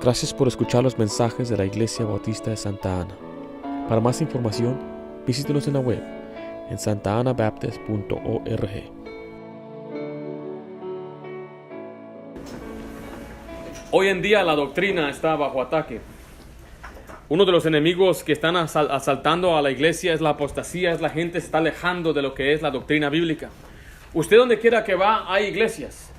Gracias por escuchar los mensajes de la Iglesia Bautista de Santa Ana. Para más información, visítenos en la web en santaanabaptist.org. Hoy en día la doctrina está bajo ataque. Uno de los enemigos que están asaltando a la iglesia es la apostasía, es la gente se está alejando de lo que es la doctrina bíblica. Usted donde quiera que va, hay iglesias,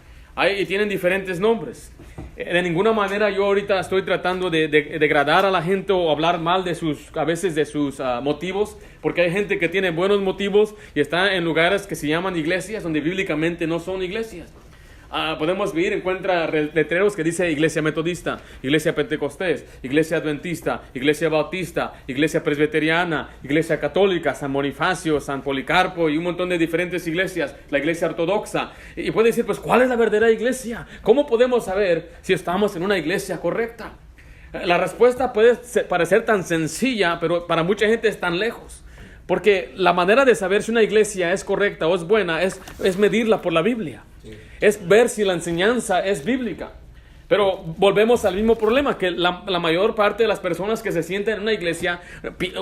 y tienen diferentes nombres. De ninguna manera yo ahorita estoy tratando de degradar a la gente o hablar mal de a veces de sus motivos, porque hay gente que tiene buenos motivos y está en lugares que se llaman iglesias, donde bíblicamente no son iglesias. Podemos ver, encuentra letreros que dice Iglesia Metodista, Iglesia Pentecostés, Iglesia Adventista, Iglesia Bautista, Iglesia Presbiteriana, Iglesia Católica, San Bonifacio, San Policarpo y un montón de diferentes iglesias, la Iglesia Ortodoxa. Y puede decir, pues, ¿cuál es la verdadera iglesia? ¿Cómo podemos saber si estamos en una iglesia correcta? La respuesta puede parecer tan sencilla, pero para mucha gente es tan lejos. Porque la manera de saber si una iglesia es correcta o es buena es medirla por la Biblia. Sí. Es ver si la enseñanza es bíblica. Pero volvemos al mismo problema, que la mayor parte de las personas que se sienten en una iglesia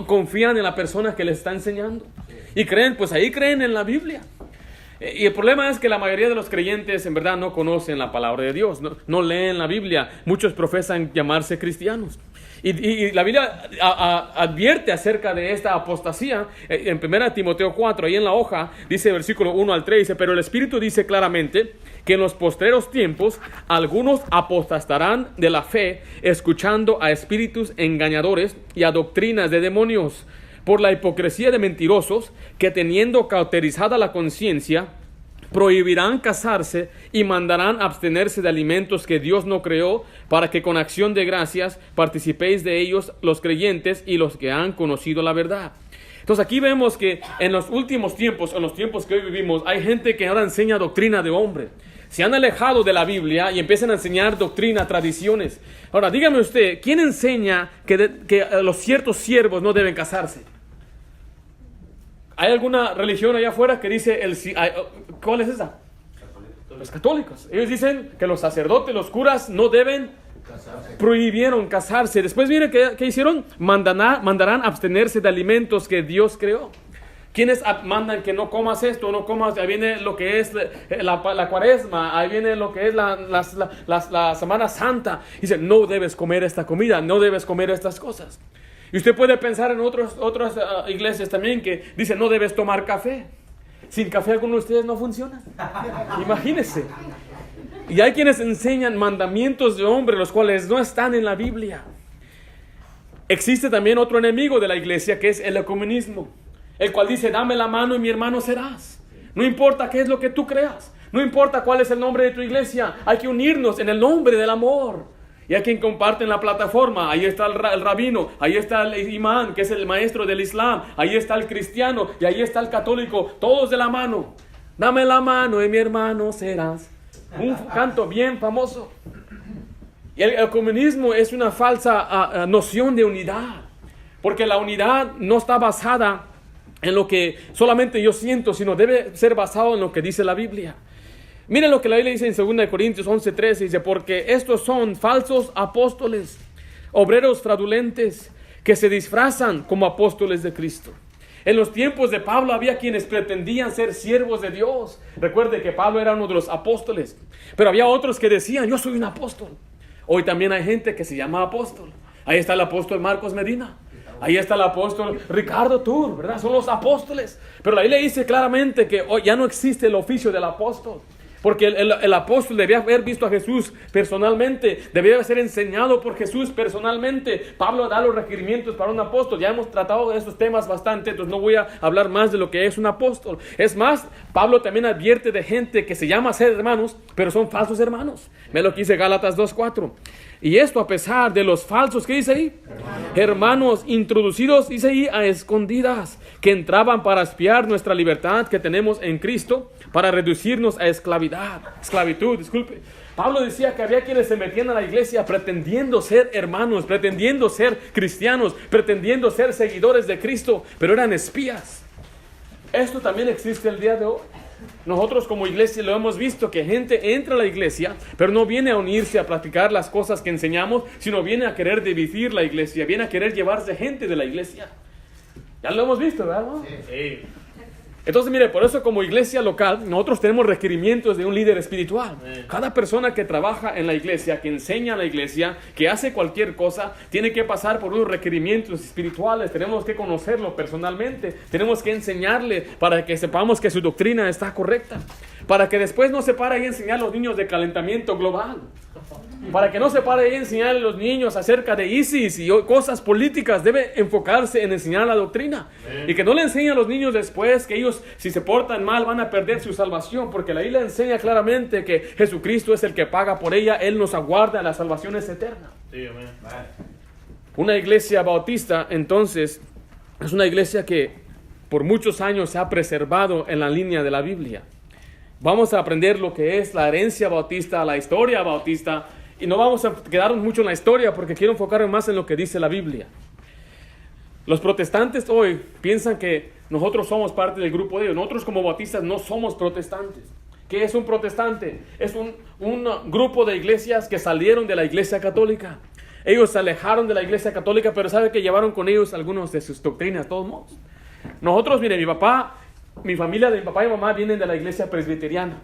confían en la persona que les está enseñando. Y creen, pues ahí creen en la Biblia. Y el problema es que la mayoría de los creyentes en verdad no conocen la palabra de Dios, no leen la Biblia. Muchos profesan llamarse cristianos. Y la Biblia advierte acerca de esta apostasía. En 1 Timoteo 4, ahí en la hoja, dice versículo 1 al 3, dice: pero el Espíritu dice claramente que en los postreros tiempos algunos apostastarán de la fe, escuchando a espíritus engañadores y a doctrinas de demonios, por la hipocresía de mentirosos, que teniendo cauterizada la conciencia, prohibirán casarse y mandarán abstenerse de alimentos que Dios no creó, para que con acción de gracias participéis de ellos los creyentes y los que han conocido la verdad. Entonces aquí vemos que en los últimos tiempos, en los tiempos que hoy vivimos, hay gente que ahora enseña doctrina de hombre. Se han alejado de la Biblia y empiezan a enseñar doctrina, tradiciones. Ahora dígame usted, ¿quién enseña que los ciertos siervos no deben casarse? ¿Hay alguna religión allá afuera que dice, cuál es esa? Los católicos. Ellos dicen que los sacerdotes, los curas no deben casarse. Prohibieron casarse. Después miren ¿qué hicieron? Mandarán abstenerse de alimentos que Dios creó. ¿Quiénes mandan que no comas esto, no comas? Ahí viene lo que es la cuaresma, ahí viene lo que es la Semana Santa. Dicen, no debes comer esta comida, no debes comer estas cosas. Y usted puede pensar en otras iglesias también que dicen, no debes tomar café. Sin café alguno de ustedes no funciona. Imagínense. Y hay quienes enseñan mandamientos de hombre, los cuales no están en la Biblia. Existe también otro enemigo de la iglesia, que es el ecumenismo, el cual dice, dame la mano y mi hermano serás. No importa qué es lo que tú creas, no importa cuál es el nombre de tu iglesia, hay que unirnos en el nombre del amor. Y hay quien comparte en la plataforma, ahí está el rabino, ahí está el imán, que es el maestro del Islam, ahí está el cristiano y ahí está el católico, todos de la mano. Dame la mano y mi hermano serás. Un canto bien famoso. Y el comunismo es una falsa noción de unidad, porque la unidad no está basada en lo que solamente yo siento, sino debe ser basado en lo que dice la Biblia. Miren lo que la Biblia dice en 2 Corintios 11:13, dice, porque estos son falsos apóstoles, obreros fraudulentes, que se disfrazan como apóstoles de Cristo. En los tiempos de Pablo había quienes pretendían ser siervos de Dios. Recuerde que Pablo era uno de los apóstoles, pero había otros que decían, yo soy un apóstol. Hoy también hay gente que se llama apóstol. Ahí está el apóstol Marcos Medina. Ahí está el apóstol Ricardo Tur, ¿verdad? Son los apóstoles. Pero la Biblia dice claramente que hoy ya no existe el oficio del apóstol. Porque el apóstol debía haber visto a Jesús personalmente, debía ser enseñado por Jesús personalmente. Pablo da los requerimientos para un apóstol. Ya hemos tratado de esos temas bastante, entonces no voy a hablar más de lo que es un apóstol. Es más, Pablo también advierte de gente que se llama ser hermanos, pero son falsos hermanos. Ve lo que dice Gálatas 2:4. Y esto a pesar de los falsos, ¿qué dice ahí? Hermanos introducidos, dice ahí, a escondidas, que entraban para espiar nuestra libertad que tenemos en Cristo, para reducirnos a esclavitud, disculpe. Pablo decía que había quienes se metían a la iglesia pretendiendo ser hermanos, pretendiendo ser cristianos, pretendiendo ser seguidores de Cristo, pero eran espías. Esto también existe el día de hoy. nosotros como iglesia lo hemos visto, que gente entra a la iglesia, pero no viene a unirse a practicar las cosas que enseñamos, sino viene a querer dividir la iglesia, viene a querer llevarse gente de la iglesia. Ya lo hemos visto, ¿verdad? Sí. Entonces, mire, por eso como iglesia local, nosotros tenemos requerimientos de un líder espiritual. Cada persona que trabaja en la iglesia, que enseña en la iglesia, que hace cualquier cosa, tiene que pasar por unos requerimientos espirituales. Tenemos que conocerlo personalmente. Tenemos que enseñarle para que sepamos que su doctrina está correcta. Para que después no se pare ahí a enseñar a los niños de calentamiento global. Para que no se pare ahí a enseñar a los niños acerca de ISIS y cosas políticas. Debe enfocarse en enseñar la doctrina. Y que no le enseñe a los niños después que ellos, si se portan mal, van a perder su salvación. Porque la Biblia enseña claramente que Jesucristo es el que paga por ella. Él nos aguarda, la salvación es eterna. Sí, amén. Una iglesia bautista, entonces, es una iglesia que por muchos años se ha preservado en la línea de la Biblia. Vamos a aprender lo que es la herencia bautista, la historia bautista. Y no vamos a quedarnos mucho en la historia porque quiero enfocarme más en lo que dice la Biblia. Los protestantes hoy piensan que nosotros somos parte del grupo de ellos. Nosotros como bautistas no somos protestantes. ¿Qué es un protestante? Es un grupo de iglesias que salieron de la iglesia católica. Ellos se alejaron de la iglesia católica, pero sabe que llevaron con ellos algunas de sus doctrinas, de todos modos. Nosotros, mire, mi familia de mi papá y mamá vienen de la iglesia presbiteriana.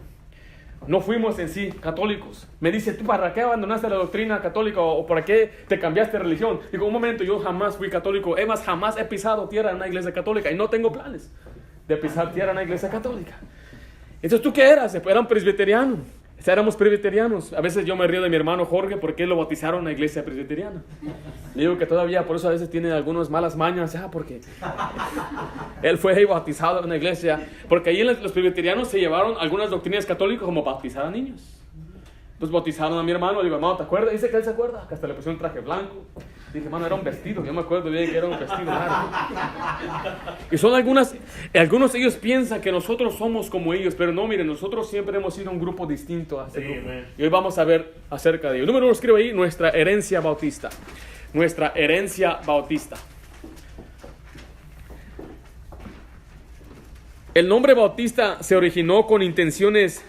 No fuimos en sí católicos. Me dice, ¿tú para qué abandonaste la doctrina católica o para qué te cambiaste de religión? Digo, un momento, yo jamás fui católico. Además, jamás he pisado tierra en una iglesia católica y no tengo planes de pisar tierra en una iglesia católica. Entonces, ¿tú qué eras? Era un presbiteriano. Éramos presbiterianos. A veces yo me río de mi hermano Jorge porque lo bautizaron en la iglesia presbiteriana. Le digo que todavía por eso a veces tiene algunas malas mañas, porque él fue bautizado en una iglesia. Porque ahí los presbiterianos se llevaron algunas doctrinas católicas como bautizar a niños. Pues bautizaron a mi hermano. Le digo, hermano, ¿te acuerdas? Dice que él se acuerda, que hasta le pusieron un traje blanco. Dije, hermano, era un vestido. Yo me acuerdo bien que era un vestido largo. Y son algunos de ellos piensan que nosotros somos como ellos, pero no, miren, nosotros siempre hemos sido un grupo distinto a este grupo. Y hoy vamos a ver acerca de ello. Número 1, escribo ahí, nuestra herencia bautista. Nuestra herencia bautista. El nombre bautista se originó con intenciones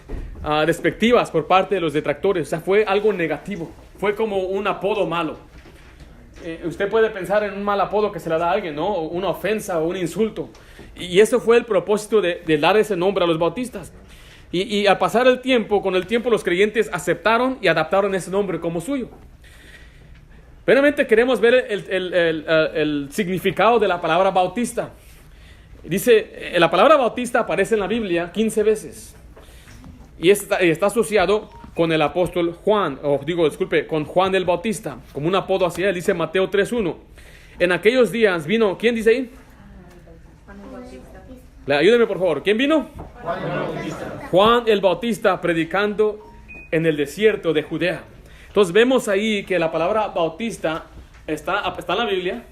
despectivas por parte de los detractores. O sea, fue algo negativo. Fue como un apodo malo. Usted puede pensar en un mal apodo que se le da a alguien, ¿no? Una ofensa o un insulto. Y eso fue el propósito de dar ese nombre a los bautistas. Y al pasar el tiempo, con el tiempo los creyentes aceptaron y adaptaron ese nombre como suyo. Primeramente queremos ver el significado de la palabra bautista. Dice, la palabra bautista aparece en la Biblia 15 veces. Y está asociado con el apóstol Juan, con Juan el Bautista, como un apodo hacia él. Dice Mateo 3:1. En aquellos días vino, ¿quién dice ahí? Juan el Bautista. Ayúdeme por favor, ¿quién vino? Juan el Bautista. Juan el Bautista predicando en el desierto de Judea. Entonces vemos ahí que la palabra bautista está en la Biblia,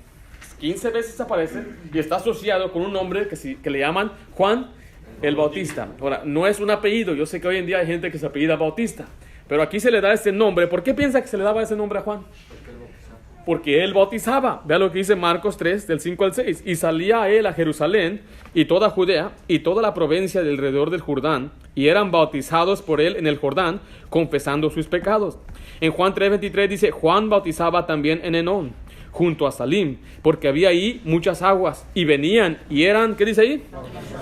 15 veces aparece y está asociado con un nombre que le llaman Juan el Bautista. Ahora, no es un apellido. Yo sé que hoy en día hay gente que se apellida Bautista, pero aquí se le da ese nombre. ¿Por qué piensa que se le daba ese nombre a Juan? Porque él bautizaba. Vea lo que dice Marcos 3, del 5 al 6. Y salía él a Jerusalén y toda Judea y toda la provincia del alrededor del Jordán, y eran bautizados por él en el Jordán, confesando sus pecados. En Juan 3:23 dice, Juan bautizaba también en Enón, junto a Salim, porque había ahí muchas aguas, y venían y eran, ¿qué dice ahí?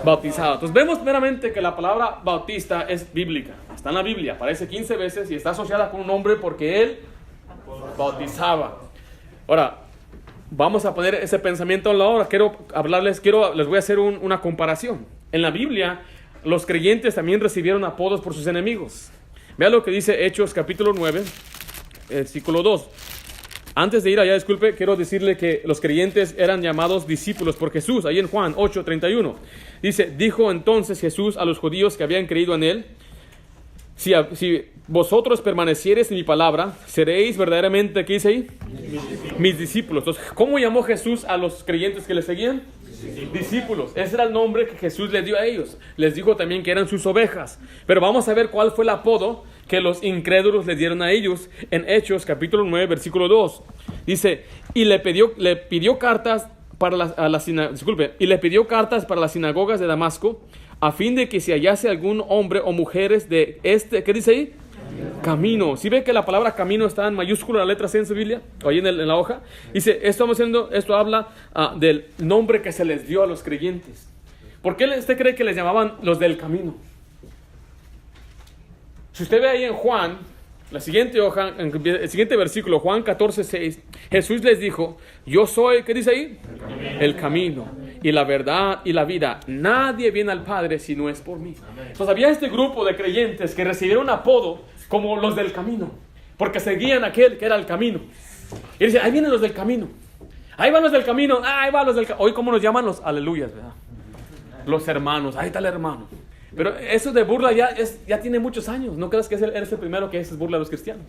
Bautizados. Entonces vemos meramente que la palabra bautista es bíblica, está en la Biblia, aparece 15 veces y está asociada con un nombre porque él bautizaba. Ahora, vamos a poner ese pensamiento a la hora. Les voy a hacer una comparación. En la Biblia, los creyentes también recibieron apodos por sus enemigos. Vean lo que dice Hechos capítulo 9, versículo 2. Antes de ir allá, quiero decirle que los creyentes eran llamados discípulos por Jesús. Ahí en Juan 8:31 dice, dijo entonces Jesús a los judíos que habían creído en él, si vosotros permaneciereis en mi palabra, seréis verdaderamente, ¿qué dice ahí? Mis discípulos. Entonces, ¿cómo llamó Jesús a los creyentes que le seguían? Discípulos. Ese era el nombre que Jesús les dio a ellos. Les dijo también que eran sus ovejas. Pero vamos a ver cuál fue el apodo que los incrédulos les dieron a ellos en Hechos capítulo 9 versículo 2. Dice, y le pidió cartas para las sinagogas de Damasco a fin de que si hallase algún hombre o mujeres de este, ¿qué dice ahí? Camino. ¿Sí ve que la palabra camino está en mayúscula, la letra C en su Biblia? O ahí en la hoja. Dice, esto habla del nombre que se les dio a los creyentes. ¿Por qué usted cree que les llamaban los del camino? Si usted ve ahí en Juan, la siguiente hoja, en el siguiente versículo, Juan 14:6, Jesús les dijo, yo soy, ¿qué dice ahí? El camino y la verdad y la vida. Nadie viene al Padre si no es por mí. Entonces había este grupo de creyentes que recibieron apodo como los del camino, porque seguían aquel que era el camino. Y dicen, ahí vienen los del camino. Ahí van los del camino. Ahí van los del camino. Hoy, ¿cómo nos llaman? Los aleluyas, ¿verdad? Los hermanos. Ahí está el hermano. Pero eso de burla ya tiene muchos años. No creas que eres el primero que es burla a los cristianos.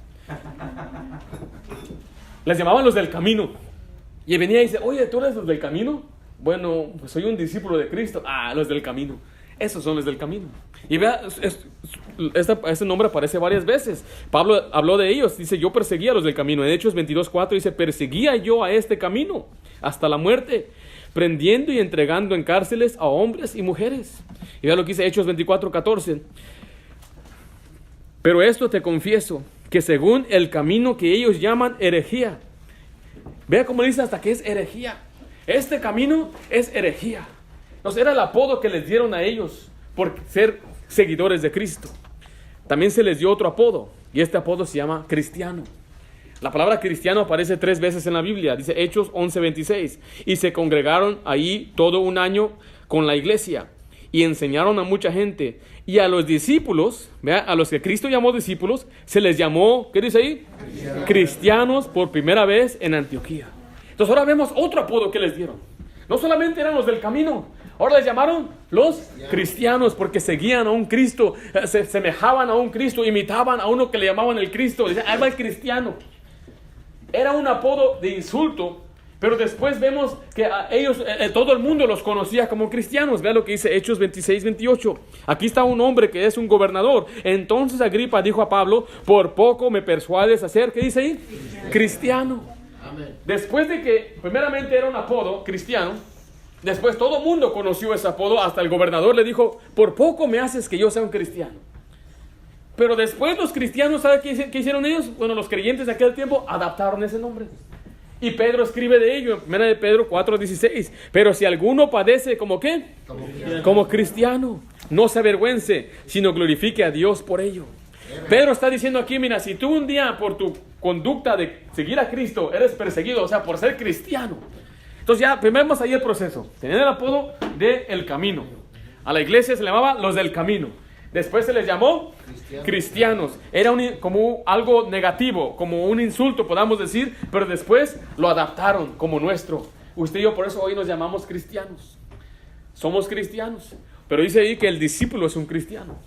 Les llamaban los del camino. Y venía y dice, oye, ¿tú eres los del camino? Bueno, pues soy un discípulo de Cristo. Los del camino. Esos son los del camino. Y vea, este nombre aparece varias veces. Pablo habló de ellos. Dice, yo perseguía a los del camino. En Hechos 22:4 dice, perseguía yo a este camino hasta la muerte, prendiendo y entregando en cárceles a hombres y mujeres. Y vea lo que dice Hechos 24:14. Pero esto te confieso, que según el camino que ellos llaman herejía. Vea cómo dice hasta que es herejía. Este camino es herejía. Entonces era el apodo que les dieron a ellos por ser seguidores de Cristo. También se les dio otro apodo, y este apodo se llama cristiano. La palabra cristiano aparece 3 veces en la Biblia. Dice Hechos 11:26. Y se congregaron ahí todo un año con la iglesia y enseñaron a mucha gente. Y a los discípulos, ¿vea? A los que Cristo llamó discípulos, se les llamó, ¿qué dice ahí? Cristianos por primera vez en Antioquía. Entonces ahora vemos otro apodo que les dieron. No solamente eran los del camino, ahora les llamaron los cristianos porque seguían a un Cristo, se semejaban a un Cristo, imitaban a uno que le llamaban el Cristo. Decían, ahí va el cristiano. Era un apodo de insulto, pero después vemos que a ellos, todo el mundo los conocía como cristianos. Vea lo que dice Hechos 26:28. Aquí está un hombre que es un gobernador. Entonces Agripa dijo a Pablo, por poco me persuades a ser, ¿qué dice ahí? Cristiano. Amén. Después de que primeramente era un apodo cristiano, después todo el mundo conoció ese apodo, hasta el gobernador le dijo, por poco me haces que yo sea un cristiano. Pero después los cristianos, ¿sabe qué hicieron ellos? Bueno, los creyentes de aquel tiempo adaptaron ese nombre. Y Pedro escribe de ello en 1 de Pedro 4:16. Pero si alguno padece como ¿qué? Como cristiano, no se avergüence, sino glorifique a Dios por ello. Pedro está diciendo aquí, mira, si tú un día por tu conducta de seguir a Cristo eres perseguido, o sea, por ser cristiano. Entonces ya, primero vamos ahí el proceso. Tenían el apodo de El Camino. A la iglesia se le llamaba los del Camino. Después se les llamó cristianos. Era como algo negativo, como un insulto, podamos decir, pero después lo adaptaron como nuestro. Usted y yo por eso hoy nos llamamos cristianos. Somos cristianos. Pero dice ahí que el discípulo es un cristiano.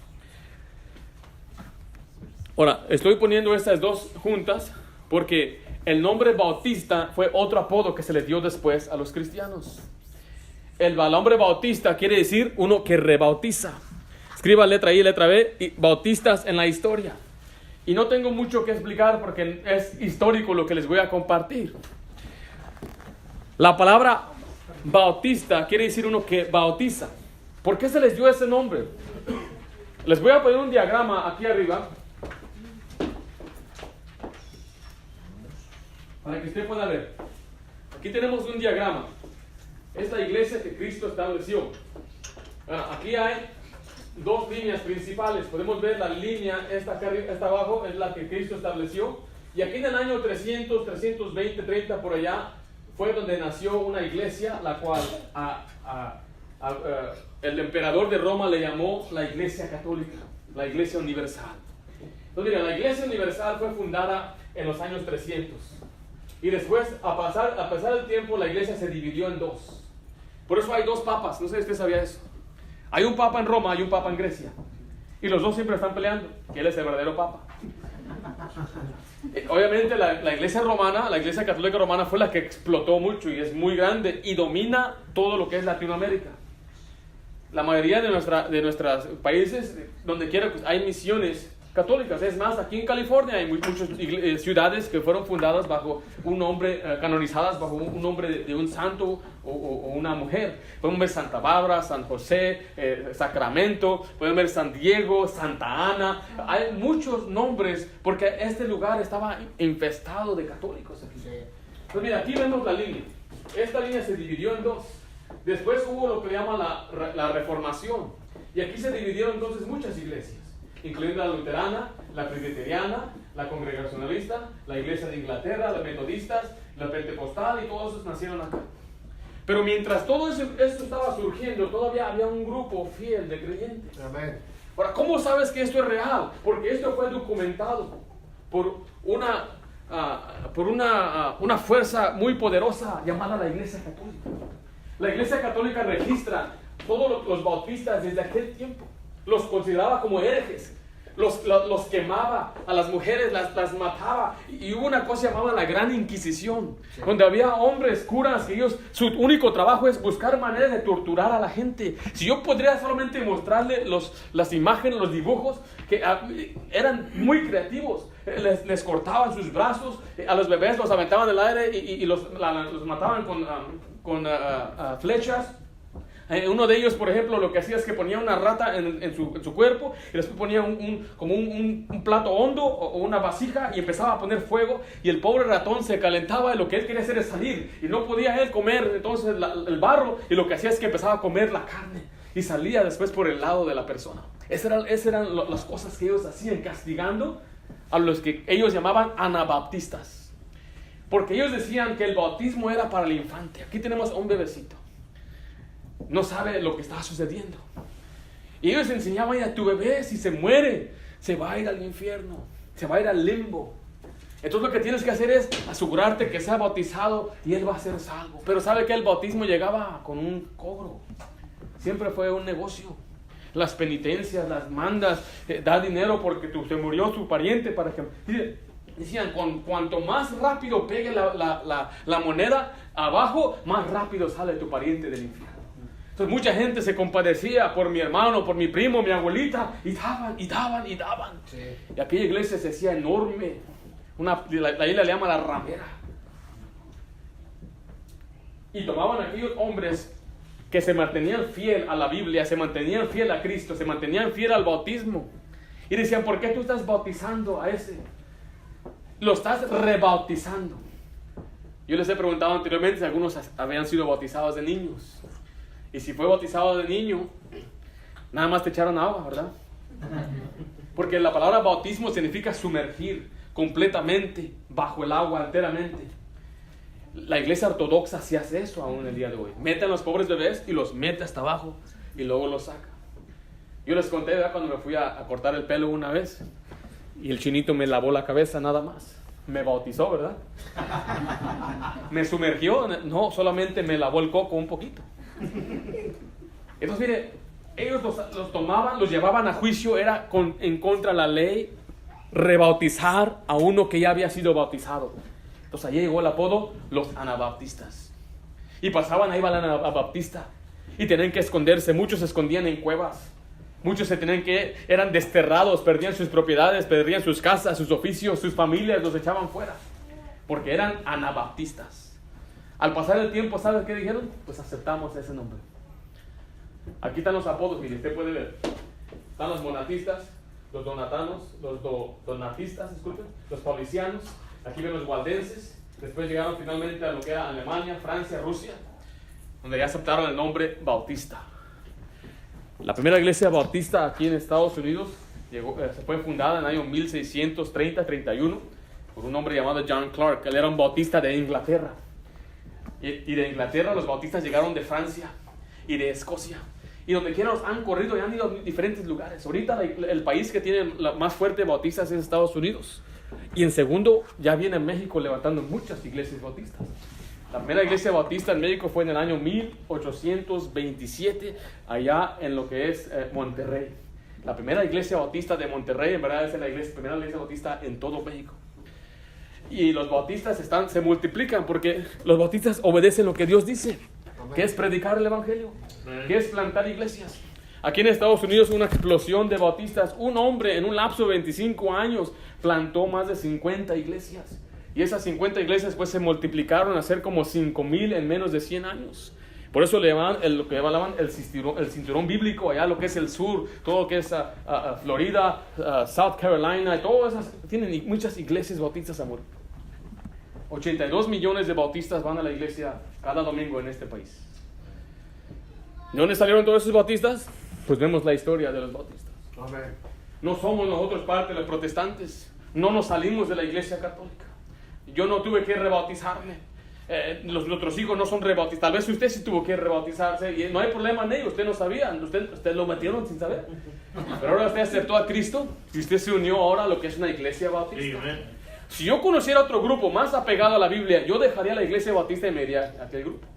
Ahora, estoy poniendo estas dos juntas porque el nombre bautista fue otro apodo que se le dio después a los cristianos. El nombre bautista quiere decir uno que rebautiza. Escriba letra I, letra B, y bautistas en la historia. Y no tengo mucho que explicar porque es histórico lo que les voy a compartir. La palabra bautista quiere decir uno que bautiza. ¿Por qué se les dio ese nombre? Les voy a poner un diagrama aquí arriba para que usted pueda ver. Aquí tenemos un diagrama. Es la iglesia que Cristo estableció. Bueno, aquí hay 2 líneas principales. Podemos ver la línea, esta abajo es la que Cristo estableció. Y aquí en el año 300, 320, 30 por allá, fue donde nació una iglesia, la cual el emperador de Roma le llamó la Iglesia Católica, la Iglesia Universal. Entonces, mira, la Iglesia Universal fue fundada en los años 300. Y después, a pasar el tiempo, la iglesia se dividió en 2. Por eso hay 2 papas. No sé si usted sabía eso. Hay un papa en Roma y un papa en Grecia. Y los 2 siempre están peleando. ¿Quién es el verdadero papa? Obviamente la iglesia romana, la iglesia católica romana fue la que explotó mucho y es muy grande y domina todo lo que es Latinoamérica. La mayoría de nuestros países, donde quiera hay misiones, católicas. Es más, aquí en California hay muchas ciudades que fueron fundadas bajo un nombre, canonizadas bajo un nombre de un santo o una mujer. Podemos ver Santa Bárbara, San José, Sacramento, podemos ver San Diego, Santa Ana. Hay muchos nombres porque este lugar estaba infestado de católicos. Pues mira, aquí vemos la línea. Esta línea se dividió en dos. Después hubo lo que llama la Reformación. Y aquí se dividieron entonces muchas iglesias, incluyendo la luterana, la presbiteriana, la congregacionalista, la iglesia de Inglaterra, las metodistas, la pentecostal, y todos esos nacieron acá. Pero mientras todo esto estaba surgiendo, todavía había un grupo fiel de creyentes. Amén. Ahora, ¿cómo sabes que esto es real? Porque esto fue documentado por una fuerza muy poderosa llamada la Iglesia Católica. La Iglesia Católica registra todos los bautistas desde aquel tiempo. Los consideraba como herejes. Los quemaba, a las mujeres las mataba. Y hubo una cosa llamada la Gran Inquisición, donde había hombres, curas, que su único trabajo es buscar maneras de torturar a la gente. Si yo podría solamente mostrarle las imágenes, los dibujos, que eran muy creativos. Les cortaban sus brazos, a los bebés los aventaban del aire y los mataban con flechas. Uno de ellos, por ejemplo, lo que hacía es que ponía una rata en su cuerpo y después ponía un plato hondo o una vasija y empezaba a poner fuego, y el pobre ratón se calentaba y lo que él quería hacer es salir, y no podía él comer entonces el barro, y lo que hacía es que empezaba a comer la carne y salía después por el lado de la persona. Esas eran las cosas que ellos hacían, castigando a los que ellos llamaban anabaptistas, porque ellos decían que el bautismo era para el infante. Aquí tenemos a un bebecito, no sabe lo que está sucediendo, y ellos enseñaban a tu bebé, si se muere, se va a ir al infierno, se va a ir al limbo. Entonces lo que tienes que hacer es asegurarte que sea bautizado y él va a ser salvo. Pero sabe que el bautismo llegaba con un cobro, siempre fue un negocio. Las penitencias, las mandas, da dinero porque se murió tu pariente para que... Decían, cuanto más rápido pegue la moneda abajo, más rápido sale tu pariente del infierno. Entonces mucha gente se compadecía por mi hermano, por mi primo, mi abuelita, y daban. Sí. Y aquella iglesia se hacía enorme. La isla le llama la ramera. Y tomaban a aquellos hombres que se mantenían fiel a la Biblia, se mantenían fiel a Cristo, se mantenían fiel al bautismo. Y decían, ¿por qué tú estás bautizando a ese? Lo estás rebautizando. Yo les he preguntado anteriormente si algunos habían sido bautizados de niños. Y si fue bautizado de niño, nada más te echaron agua, ¿verdad? Porque la palabra bautismo significa sumergir completamente bajo el agua, enteramente. La iglesia ortodoxa sí hace eso aún el día de hoy. Mete a los pobres bebés y los mete hasta abajo y luego los saca. Yo les conté, ¿verdad?, cuando me fui a cortar el pelo una vez y el chinito me lavó la cabeza nada más. Me bautizó, ¿verdad? Me sumergió, no, solamente me lavó el coco un poquito. Entonces, mire, ellos los tomaban, los llevaban a juicio, era en contra de la ley rebautizar a uno que ya había sido bautizado. Entonces allí llegó el apodo los anabaptistas. Y pasaban ahí, va el anabaptista, y tenían que esconderse. Muchos se escondían en cuevas. Muchos eran desterrados, perdían sus propiedades, perdían sus casas, sus oficios, sus familias, los echaban fuera, porque eran anabaptistas. Al pasar el tiempo, ¿sabes qué dijeron? Pues aceptamos ese nombre. Aquí están los apodos, mire, usted puede ver. Están los monatistas, los donatanos, los donatistas, disculpen, los paulicianos. Aquí ven los waldenses. Después llegaron finalmente a lo que era Alemania, Francia, Rusia, donde ya aceptaron el nombre bautista. La primera iglesia bautista aquí en Estados Unidos se fue fundada en el año 1630-31 por un hombre llamado John Clark. Él era un bautista de Inglaterra. Y de Inglaterra los bautistas llegaron de Francia y de Escocia. Y donde quiera los han corrido y han ido a diferentes lugares. Ahorita el país que tiene la más fuerte bautistas es Estados Unidos. Y en segundo ya viene México levantando muchas iglesias bautistas. La primera iglesia bautista en México fue en el año 1827, allá en lo que es Monterrey. La primera iglesia bautista de Monterrey, en verdad, es la primera iglesia bautista en todo México. Y los bautistas se multiplican porque los bautistas obedecen lo que Dios dice, que es predicar el evangelio, que es plantar iglesias. Aquí en Estados Unidos una explosión de bautistas. Un hombre en un lapso de 25 años plantó más de 50 iglesias. Y esas 50 iglesias pues se multiplicaron a ser como 5,000 en menos de 100 años. Por eso le llaman lo que llamaban el cinturón bíblico, allá lo que es el sur, todo lo que es Florida, South Carolina, todas esas, tienen muchas iglesias bautistas, amor. 82 millones de bautistas van a la iglesia cada domingo en este país. ¿De dónde salieron todos esos bautistas? Pues vemos la historia de los bautistas. Amén. No somos nosotros parte de los protestantes. No nos salimos de la iglesia católica. Yo no tuve que rebautizarme. Nuestros hijos no son rebautizados. Tal vez usted sí tuvo que rebautizarse y no hay problema en ello. Usted no sabía. Usted lo metieron sin saber. Pero ahora usted aceptó a Cristo y usted se unió ahora a lo que es una iglesia bautista. Si yo conociera otro grupo más apegado a la Biblia, yo dejaría la iglesia bautista y me iría a aquel grupo.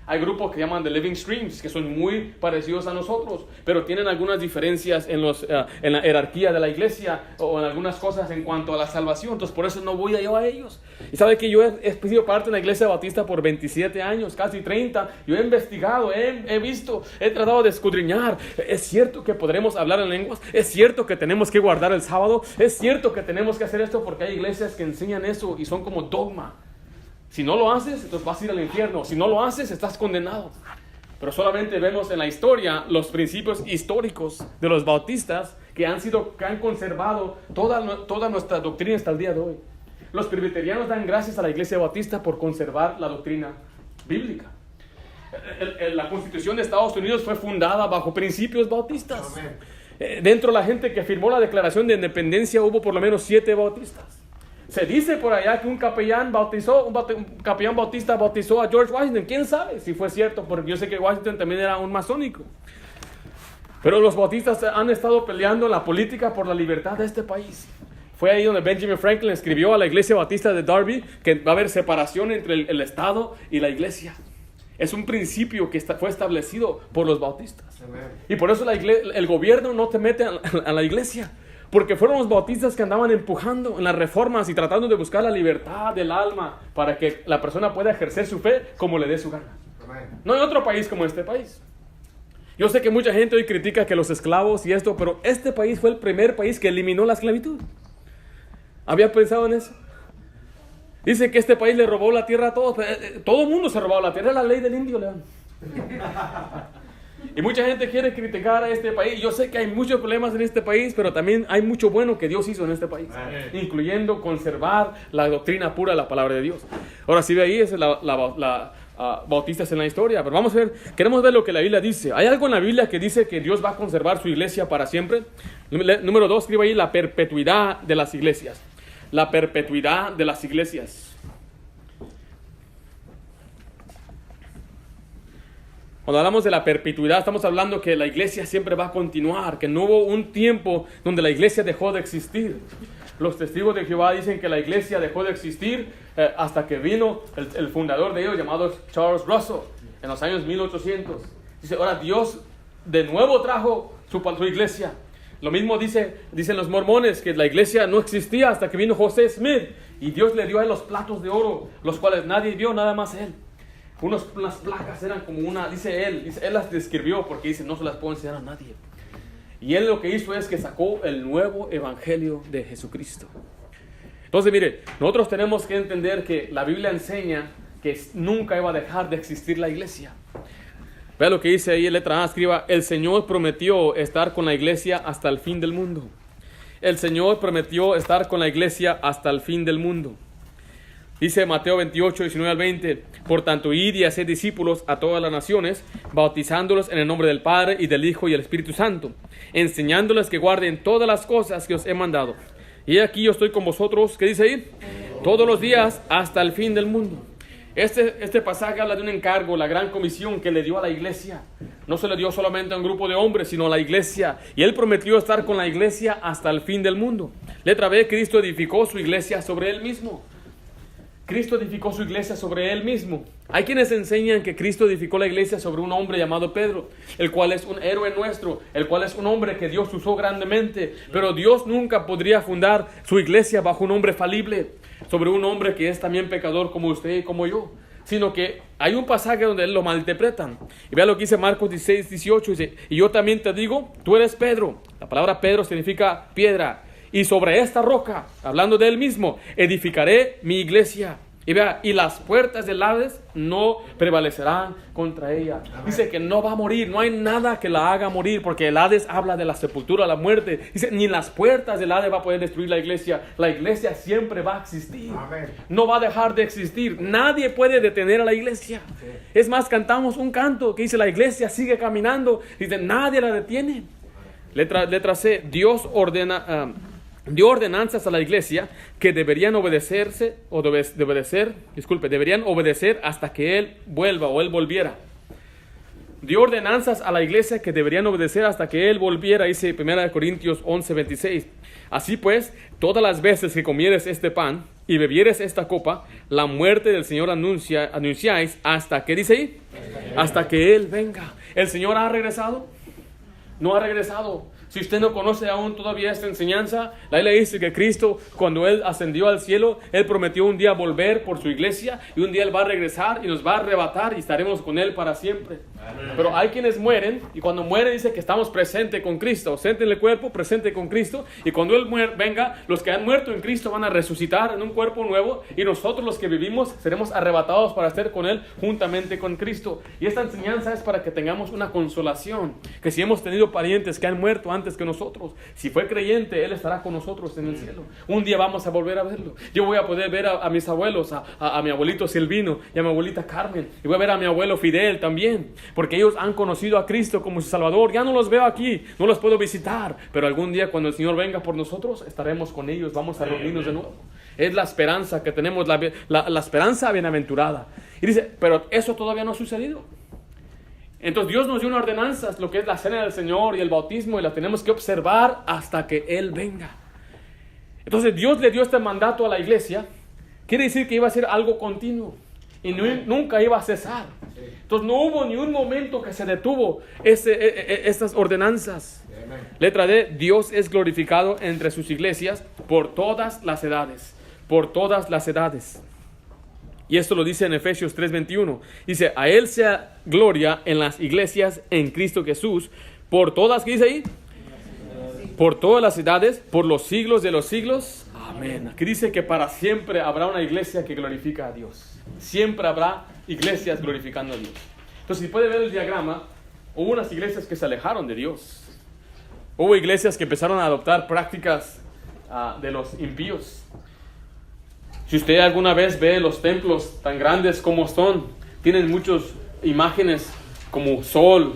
Hay grupos que llaman The Living Streams, que son muy parecidos a nosotros, pero tienen algunas diferencias en la jerarquía de la iglesia o en algunas cosas en cuanto a la salvación. Entonces, por eso no voy yo a ellos. Y sabe que yo he sido parte de la iglesia bautista por 27 años, casi 30. Yo he investigado, he visto, he tratado de escudriñar. Es cierto que podremos hablar en lenguas. Es cierto que tenemos que guardar el sábado. Es cierto que tenemos que hacer esto porque hay iglesias que enseñan eso y son como dogma. Si no lo haces, entonces vas a ir al infierno. Si no lo haces, estás condenado. Pero solamente vemos en la historia los principios históricos de los bautistas que han conservado toda nuestra doctrina hasta el día de hoy. Los presbiterianos dan gracias a la iglesia bautista por conservar la doctrina bíblica. La Constitución de Estados Unidos fue fundada bajo principios bautistas. Dentro de la gente que firmó la Declaración de Independencia hubo por lo menos 7 bautistas. Se dice por allá que un capellán bautista bautizó a George Washington. ¿Quién sabe si fue cierto? Porque yo sé que Washington también era un masónico. Pero los bautistas han estado peleando en la política por la libertad de este país. Fue ahí donde Benjamin Franklin escribió a la iglesia bautista de Darby que va a haber separación entre el Estado y la iglesia. Es un principio que fue establecido por los bautistas. Y por eso el gobierno no te mete a la iglesia. Porque fueron los bautistas que andaban empujando en las reformas y tratando de buscar la libertad del alma para que la persona pueda ejercer su fe como le dé su gana. No hay otro país como este país. Yo sé que mucha gente hoy critica que los esclavos y esto, pero este país fue el primer país que eliminó la esclavitud. ¿Había pensado en eso? Dice que este país le robó la tierra a todos. Todo el mundo se robaba la tierra. Es la ley del indio, León. Y mucha gente quiere criticar a este país. Yo sé que hay muchos problemas en este país, pero también hay mucho bueno que Dios hizo en este país, incluyendo conservar la doctrina pura de la palabra de Dios. Ahora, si ve ahí, es bautistas en la historia. Pero vamos a ver, queremos ver lo que la Biblia dice. ¿Hay algo en la Biblia que dice que Dios va a conservar su iglesia para siempre? Número 2, escribe ahí la perpetuidad de las iglesias. La perpetuidad de las iglesias. Cuando hablamos de la perpetuidad, estamos hablando que la iglesia siempre va a continuar, que no hubo un tiempo donde la iglesia dejó de existir. Los testigos de Jehová dicen que la iglesia dejó de existir hasta que vino el fundador de ellos, llamado Charles Russell, en los años 1800. Dice, ahora Dios de nuevo trajo su iglesia. Lo mismo dicen los mormones, que la iglesia no existía hasta que vino José Smith. Y Dios le dio a él los platos de oro, los cuales nadie vio, nada más él. Unas placas eran como él las describió porque dice, no se las puedo enseñar a nadie. Y él lo que hizo es que sacó el nuevo evangelio de Jesucristo. Entonces, mire, nosotros tenemos que entender que la Biblia enseña que nunca iba a dejar de existir la iglesia. Vea lo que dice ahí en letra A, escriba, el Señor prometió estar con la iglesia hasta el fin del mundo. El Señor prometió estar con la iglesia hasta el fin del mundo. Dice Mateo 28, 19 al 20, por tanto, id y haced discípulos a todas las naciones, bautizándolos en el nombre del Padre y del Hijo y del Espíritu Santo, enseñándoles que guarden todas las cosas que os he mandado. Y aquí yo estoy con vosotros, ¿qué dice ahí? Todos los días hasta el fin del mundo. Este pasaje habla de un encargo, la gran comisión que le dio a la iglesia. No se le dio solamente a un grupo de hombres, sino a la iglesia. Y él prometió estar con la iglesia hasta el fin del mundo. Letra B, Cristo edificó su iglesia sobre él mismo. Cristo edificó su iglesia sobre él mismo. Hay quienes enseñan que Cristo edificó la iglesia sobre un hombre llamado Pedro, el cual es un héroe nuestro, el cual es un hombre que Dios usó grandemente. Pero Dios nunca podría fundar su iglesia bajo un hombre falible, sobre un hombre que es también pecador como usted y como yo. sino que hay un pasaje donde lo malinterpretan. Y vea lo que dice Marcos 16, 18, dice, y yo también te digo, tú eres Pedro. La palabra Pedro significa piedra. Y sobre esta roca, hablando de él mismo, edificaré mi iglesia. Y vea, y las puertas del Hades no prevalecerán contra ella. Amén. Dice que no va a morir, no hay nada que la haga morir, porque el Hades habla de la sepultura, la muerte. Dice, ni las puertas del Hades va a poder destruir la iglesia. La iglesia siempre va a existir. Amén. No va a dejar de existir. Nadie puede detener a la iglesia. Sí. Es más, cantamos un canto que dice, la iglesia sigue caminando. Dice, nadie la detiene. Letra C, Dios dio ordenanzas a la iglesia que deberían deberían obedecer hasta que Él vuelva o Él volviera. Dio ordenanzas a la iglesia que deberían obedecer hasta que Él volviera, dice 1 Corintios 11, 26. Así pues, todas las veces que comieres este pan y bebieres esta copa, la muerte del Señor anunciáis hasta que, dice ahí, hasta que Él venga. ¿El Señor ha regresado? No ha regresado. Si usted no conoce aún todavía esta enseñanza, la Biblia dice que Cristo, cuando Él ascendió al cielo, Él prometió un día volver por su iglesia, y un día Él va a regresar y nos va a arrebatar y estaremos con Él para siempre. Amén. Pero hay quienes mueren, y cuando mueren dice que estamos presentes con Cristo, ausente en el cuerpo, presente con Cristo, y cuando Él venga, los que han muerto en Cristo van a resucitar en un cuerpo nuevo, y nosotros los que vivimos seremos arrebatados para estar con Él juntamente con Cristo. Y esta enseñanza es para que tengamos una consolación, que si hemos tenido parientes que han muerto antes que nosotros, si fue creyente, Él estará con nosotros en el cielo. Un día vamos a volver a verlo. Yo voy a poder ver a mis abuelos, a mi abuelito Silvino y a mi abuelita Carmen, y voy a ver a mi abuelo Fidel también, porque ellos han conocido a Cristo como su Salvador. Ya no los veo aquí, no los puedo visitar, pero algún día cuando el Señor venga por nosotros, estaremos con ellos, vamos a reunirnos de nuevo. Es la esperanza que tenemos, la esperanza bienaventurada. Y dice, pero eso todavía no ha sucedido. Entonces Dios nos dio una ordenanza, lo que es la cena del Señor y el bautismo, y la tenemos que observar hasta que Él venga. Entonces Dios le dio este mandato a la iglesia, quiere decir que iba a ser algo continuo y nunca iba a cesar. Entonces no hubo ni un momento que se detuvo estas ordenanzas. Letra D, Dios es glorificado entre sus iglesias por todas las edades, por todas las edades. Y esto lo dice en Efesios 3:21. Dice, a Él sea gloria en las iglesias en Cristo Jesús, por todas, ¿qué dice ahí? Por todas las edades, por los siglos de los siglos. Amén. Aquí dice que para siempre habrá una iglesia que glorifica a Dios. Siempre habrá iglesias glorificando a Dios. Entonces, si puede ver el diagrama, hubo unas iglesias que se alejaron de Dios. Hubo iglesias que empezaron a adoptar prácticas de los impíos. Si usted alguna vez ve los templos tan grandes como son, tienen muchas imágenes como sol.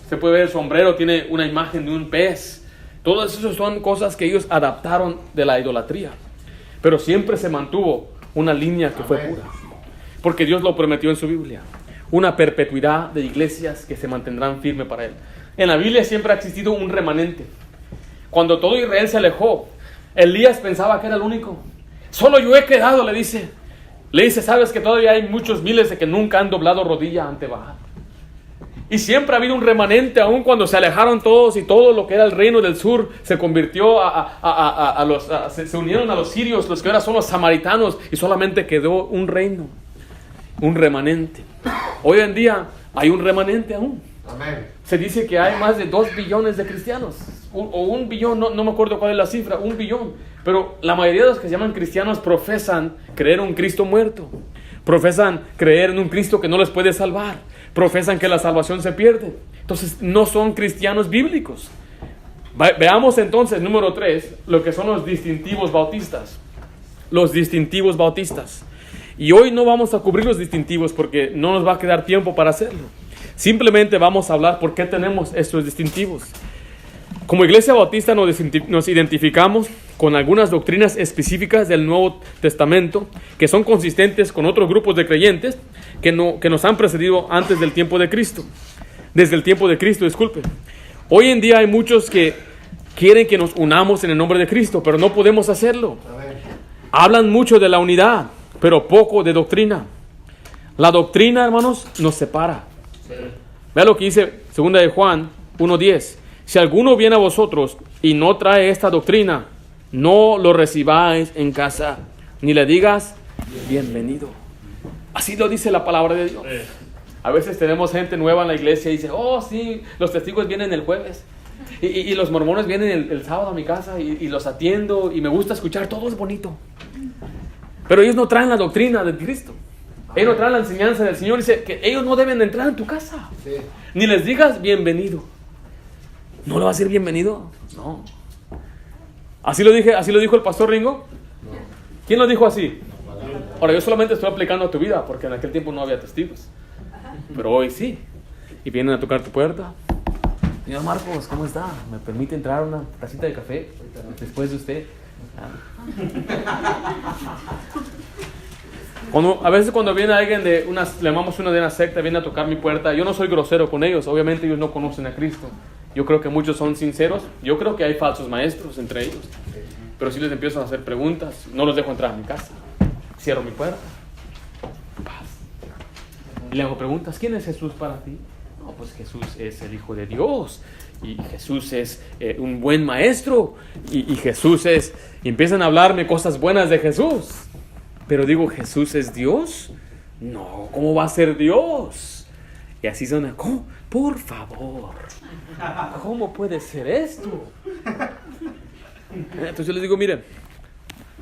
Se puede ver el sombrero, tiene una imagen de un pez. Todas esas son cosas que ellos adaptaron de la idolatría. Pero siempre se mantuvo una línea que fue pura. Porque Dios lo prometió en su Biblia. Una perpetuidad de iglesias que se mantendrán firmes para Él. En la Biblia siempre ha existido un remanente. Cuando todo Israel se alejó, Elías pensaba que era el único. Solo yo he quedado, le dice. Le dice, sabes que todavía hay muchos miles de que nunca han doblado rodilla ante Baal. Y siempre ha habido un remanente, aun cuando se alejaron todos y todo lo que era el reino del sur se convirtió se unieron a los sirios, los que ahora son los samaritanos, y solamente quedó un reino, un remanente. Hoy en día hay un remanente aún. Amén. Se dice que hay más de 2 billones de cristianos, o 1 billón, no me acuerdo cuál es la cifra, 1 billón. Pero la mayoría de los que se llaman cristianos profesan creer en un Cristo muerto. Profesan creer en un Cristo que no les puede salvar. Profesan que la salvación se pierde. Entonces no son cristianos bíblicos. Veamos entonces, número 3, lo que son los distintivos bautistas. Los distintivos bautistas. Y hoy no vamos a cubrir los distintivos porque no nos va a quedar tiempo para hacerlo. Simplemente vamos a hablar por qué tenemos estos distintivos. Como Iglesia Bautista nos identificamos con algunas doctrinas específicas del Nuevo Testamento que son consistentes con otros grupos de creyentes que nos han precedido antes del tiempo de Cristo. Desde el tiempo de Cristo, disculpe. Hoy en día hay muchos que quieren que nos unamos en el nombre de Cristo, pero no podemos hacerlo. Hablan mucho de la unidad, pero poco de doctrina. La doctrina, hermanos, nos separa. Vea lo que dice 2 de Juan 1:10. Si alguno viene a vosotros y no trae esta doctrina, no lo recibáis en casa, ni le digas bienvenido. Así lo dice la palabra de Dios. A veces tenemos gente nueva en la iglesia y dice, oh sí, los testigos vienen el jueves. Y los mormones vienen el sábado a mi casa y los atiendo y me gusta escuchar, todo es bonito. Pero ellos no traen la doctrina de Cristo. Ellos no traen la enseñanza del Señor. Dice que ellos no deben entrar en tu casa. Sí. Ni les digas bienvenido. ¿No le va a decir bienvenido? No. ¿Así lo dijo el pastor Ringo? No. ¿Quién lo dijo así? Ahora, yo solamente estoy aplicando a tu vida porque en aquel tiempo no había testigos. Pero hoy sí. Y vienen a tocar tu puerta. Señor Marcos, ¿cómo está? ¿Me permite entrar una tacita de café después de usted? A veces cuando viene alguien le llamamos una de una secta, viene a tocar mi puerta, yo no soy grosero con ellos, obviamente ellos no conocen a Cristo. Yo creo que muchos son sinceros, yo creo que hay falsos maestros entre ellos, pero si les empiezo a hacer preguntas, no los dejo entrar a mi casa, cierro mi puerta, paz. Y le hago preguntas, ¿quién es Jesús para ti? No, pues Jesús es el Hijo de Dios, y Jesús es un buen maestro, y Jesús es... Y empiezan a hablarme cosas buenas de Jesús. Pero digo, ¿Jesús es Dios? No, ¿cómo va a ser Dios? Y así son, ¿cómo? Por favor, ¿cómo puede ser esto? Entonces yo les digo, miren,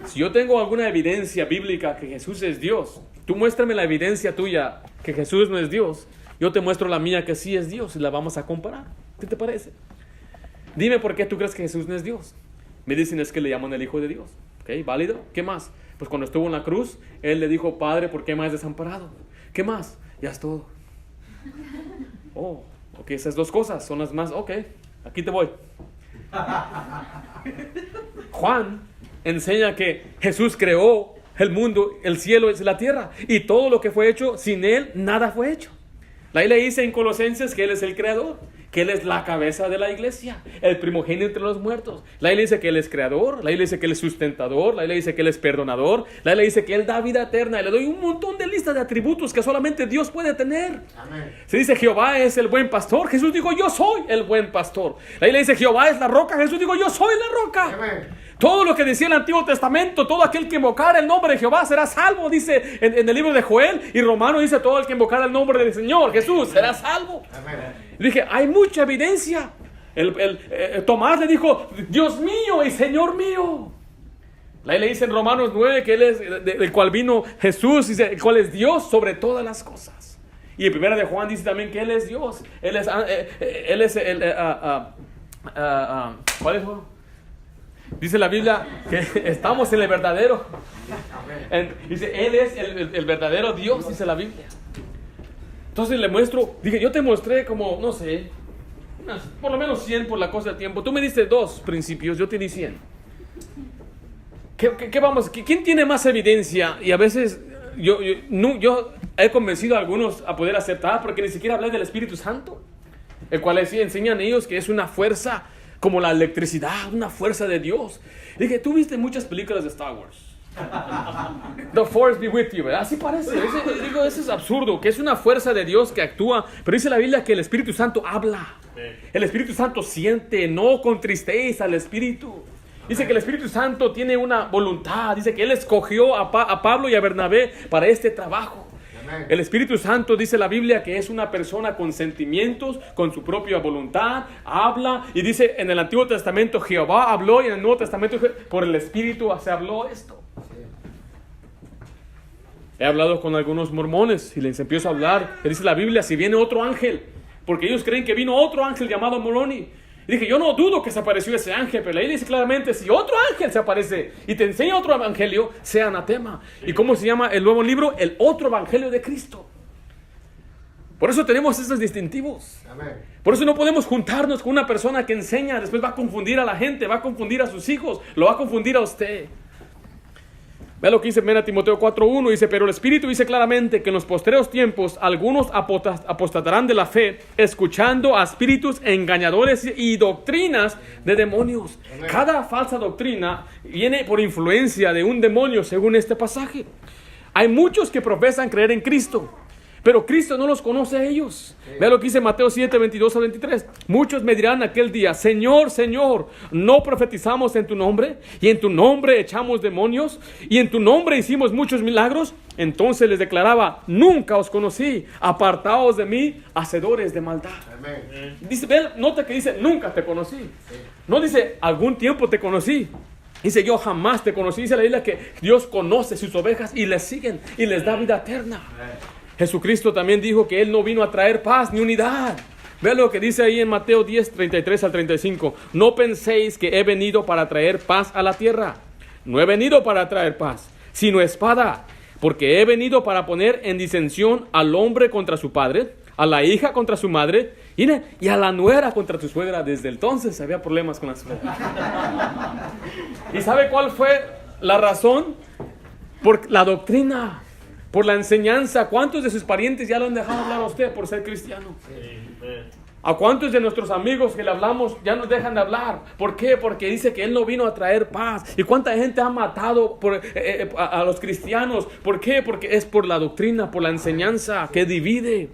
si yo tengo alguna evidencia bíblica que Jesús es Dios, tú muéstrame la evidencia tuya que Jesús no es Dios, yo te muestro la mía que sí es Dios y la vamos a comparar. ¿Qué te parece? Dime por qué tú crees que Jesús no es Dios. Me dicen es que le llaman el Hijo de Dios. ¿Ok? ¿Válido? ¿Qué más? Pues cuando estuvo en la cruz, Él le dijo, Padre, ¿por qué me has desamparado? ¿Qué más? Ya es todo. Oh, ok, esas dos cosas son las más... Ok, aquí te voy. Juan enseña que Jesús creó el mundo, el cielo y la tierra. Y todo lo que fue hecho, sin Él, nada fue hecho. La Biblia dice en Colosenses que Él es el creador, que Él es la cabeza de la iglesia, el primogénito entre los muertos. La Biblia dice que Él es creador, la Biblia dice que Él es sustentador, la Biblia dice que Él es perdonador, la Biblia dice que Él da vida eterna. Y le doy un montón de listas de atributos que solamente Dios puede tener. Amén. Se dice Jehová es el buen pastor, Jesús dijo yo soy el buen pastor. La Biblia dice Jehová es la roca, Jesús dijo yo soy la roca. Amén. Todo lo que decía el Antiguo Testamento, todo aquel que invocara el nombre de Jehová será salvo, dice en el libro de Joel. Y Romano dice todo el que invocara el nombre del Señor Jesús será salvo. Amén. Dije, hay mucha evidencia. Tomás le dijo, Dios mío y Señor mío. La Biblia dice en Romanos 9 que Él es del cual vino Jesús, dice, el cual es Dios sobre todas las cosas. Y en primera de Juan dice también que Él es Dios. Él es ¿cuál es? Dice la Biblia que estamos en el verdadero. Dice, Él es el verdadero Dios, dice la Biblia. Entonces le muestro, dije, yo te mostré como, no sé, por lo menos 100 por la cosa del tiempo. Tú me diste 2 principios, yo te di 100. ¿Quién tiene más evidencia? Y a veces yo he convencido a algunos a poder aceptar, porque ni siquiera hablé del Espíritu Santo, el cual enseñan ellos que es una fuerza como la electricidad, una fuerza de Dios. Dije, tú viste muchas películas de Star Wars. The Force be with you, ¿verdad? Así parece. Eso es absurdo, que es una fuerza de Dios que actúa. Pero dice la Biblia que el Espíritu Santo habla. El Espíritu Santo siente, no contristéis al Espíritu. Dice que el Espíritu Santo tiene una voluntad. Dice que Él escogió a Pablo y a Bernabé para este trabajo. El Espíritu Santo, dice la Biblia, que es una persona con sentimientos, con su propia voluntad, habla. Y dice en el Antiguo Testamento Jehová habló, y en el Nuevo Testamento por el Espíritu se habló esto. He hablado con algunos mormones y les empiezo a hablar, que dice la Biblia, si viene otro ángel, porque ellos creen que vino otro ángel llamado Moroni. Y dije, yo no dudo que se apareció ese ángel, pero ahí dice claramente, si otro ángel se aparece y te enseña otro evangelio, sea anatema. ¿Y cómo se llama el nuevo libro? El otro evangelio de Cristo. Por eso tenemos estos distintivos. Amén. Por eso no podemos juntarnos con una persona que enseña, después va a confundir a la gente, va a confundir a sus hijos, lo va a confundir a usted. Vea lo que dice 1 Timoteo 4:1, dice, pero el Espíritu dice claramente que en los postreros tiempos algunos apostatarán de la fe, escuchando a espíritus engañadores y doctrinas de demonios. Amén. Cada falsa doctrina viene por influencia de un demonio, según este pasaje. Hay muchos que profesan creer en Cristo, Pero Cristo no los conoce a ellos. Vea lo que dice Mateo 7, 22 a 23. Muchos me dirán aquel día: Señor, Señor, ¿no profetizamos en tu nombre? Y en tu nombre echamos demonios, y en tu nombre hicimos muchos milagros. Entonces les declaraba: nunca os conocí, apartaos de mí, hacedores de maldad. Amén. Dice, nota que dice: nunca te conocí. No dice: algún tiempo te conocí. Dice: yo jamás te conocí. Dice la Biblia que Dios conoce sus ovejas y les siguen y les da vida eterna. Jesucristo también dijo que Él no vino a traer paz ni unidad. Vean lo que dice ahí en Mateo 10, 33 al 35. No penséis que he venido para traer paz a la tierra. No he venido para traer paz, sino espada. Porque he venido para poner en disensión al hombre contra su padre, a la hija contra su madre, y a la nuera contra su suegra. Desde entonces había problemas con la suegra. ¿Y sabe cuál fue la razón? Por la doctrina, por la enseñanza. ¿Cuántos de sus parientes ya lo han dejado hablar a usted por ser cristiano? ¿A cuántos de nuestros amigos que le hablamos ya nos dejan de hablar? ¿Por qué? Porque dice que Él no vino a traer paz. ¿Y cuánta gente ha matado a los cristianos? ¿Por qué? Porque es por la doctrina, por la enseñanza que divide.